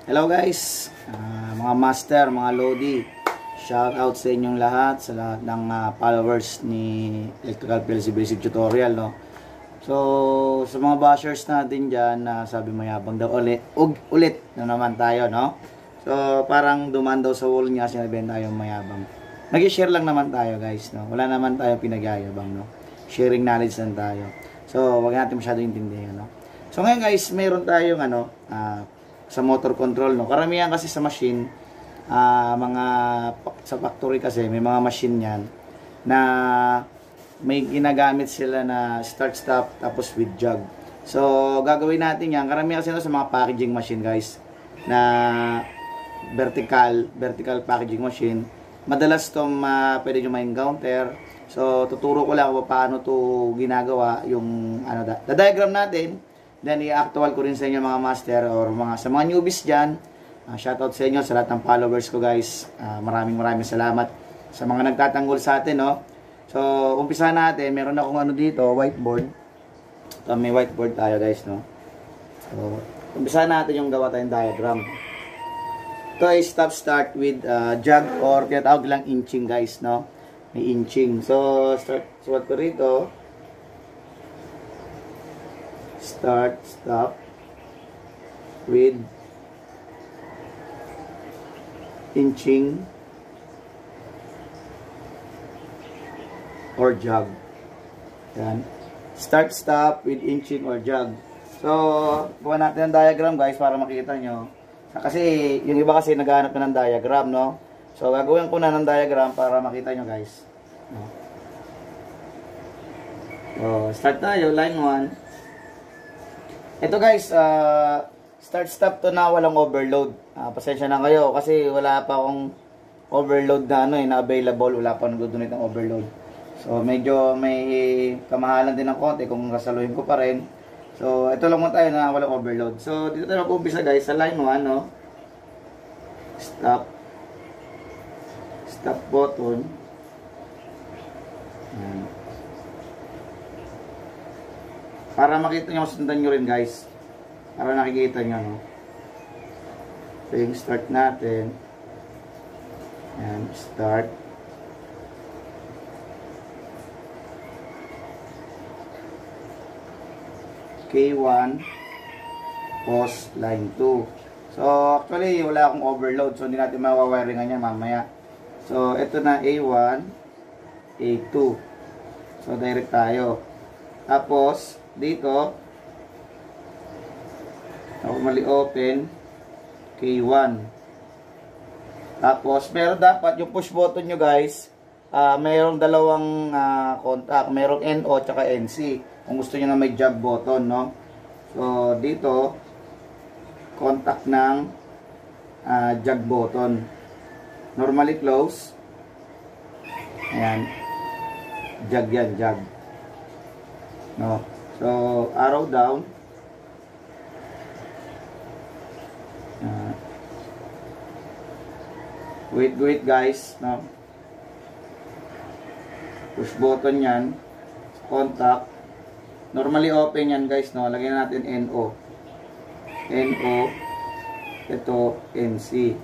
Hello guys, mga master, mga lodi. Shout out sa inyong lahat, sa lahat ng followers ni Electrical PLC Basic Tutorial, no. So, sa mga bashers natin diyan na sabi mayabang daw ulit na naman tayo, no. So, parang dumaan daw sa wall niya sinabi tayo mayabang. Nag-share lang naman tayo, guys, no. Wala naman tayo pinagyayabang, no. Sharing knowledge lang tayo. So, wag natin masyado intindihan, no. So, ngayon guys, mayroon tayong sa motor control, no. Karamihan kasi sa machine, mga sa factory kasi may mga machine yan na may ginagamit sila na start stop tapos with jog. So gagawin natin yan, karamihan kasi sa mga packaging machine guys na vertical packaging machine, madalas itong pwede nyo ma-encounter. So tuturo ko lang kung paano to ginagawa, yung diagram natin, then i-actual ko rin sa inyo mga master or sa mga newbies dyan. Shoutout sa inyo, sa lahat ng followers ko guys. Maraming salamat sa mga nagtatanggol sa atin, no. So, umpisa natin. Meron akong dito, whiteboard. So, may whiteboard tayo guys, no. So, umpisa natin yung gawa tayong diagram. Ito ay start with jog or tinatawag lang inching guys, no. May inching. So, suwat ko rito. Stop with inching or jog. Yan. Start, stop with inching or jog. So, gawa natin ang diagram guys para makita nyo. Kasi, yung iba kasi naghahanap na ng diagram, no? So, gagawin ko na ng diagram para makita nyo guys. No? So, start tayo. Line 1. Ito guys, start stop to na walang overload. Pasensya na kayo kasi wala pa akong overload na na available, wala pa nag-donate ng overload. So medyo may kamahalan din ng konti kung kasaluhin ko pa rin. So ito lang muna tayo na walang overload. So dito tayo mag-umpisa guys sa line 1, no. Stop button. Ayan. Para makita nyo, sundan nyo rin guys. Para nakikita nyo, no. So, yung start natin. Ayan, start. K1. Pause, line 2. So, actually, wala akong overload. So, hindi natin mawawiringan yan mamaya. So, ito na A1, A2. So, direct tayo. Tapos, dito, normally open, K1. Tapos, meron dapat yung push button nyo guys, mayroong dalawang contact, mayroong NO tsaka NC. Kung gusto nyo na may jog button, no? So, dito, contact ng jog button. Normally close. Ayan. Jog yan, jog. No? So, arrow down. Wait guys, no? Push button yan, contact. Normally open yan guys, no? Lagyan natin NO. NO, ito NC.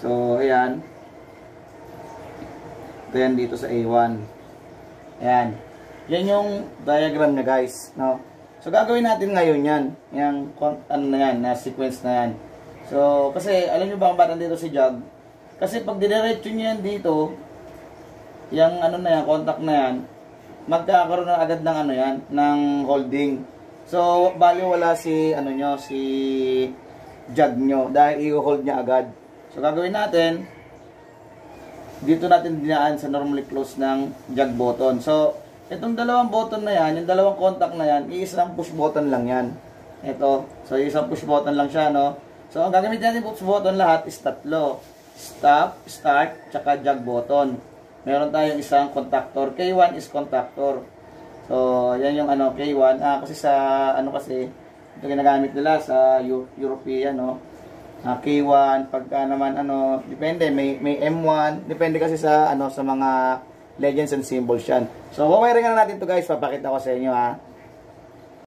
So, ayan. Ito yan dito sa A1. Ayan. Yan yung diagram niya guys, no? So, gagawin natin ngayon yan. Yung, na sequence na yan. So, kasi, alam nyo ba kung ba't dito si jog? Kasi, pag didiretso nyo yan dito, yung contact na yan, magkakaroon na agad ng ng holding. So, bali wala si, si jog nyo, dahil i-hold niya agad. So, gagawin natin, dito natin dinaan sa normally close ng jog button. So, itong dalawang button na yan, yung dalawang contact na yan, isang push button lang yan. Ito. So, isang push button lang siya, no? So, ang gagamitin natin push button lahat is tatlo. Stop, start, tsaka jog button. Meron tayong isang contactor. K1 is contactor. So, yan yung K1. Kasi sa, kasi, ito ginagamit nila sa European, no? K1, pagka naman, depende, may M1, depende kasi sa, sa mga legends and symbols yan. So, wawiringan na natin to guys, papakita ko sa inyo,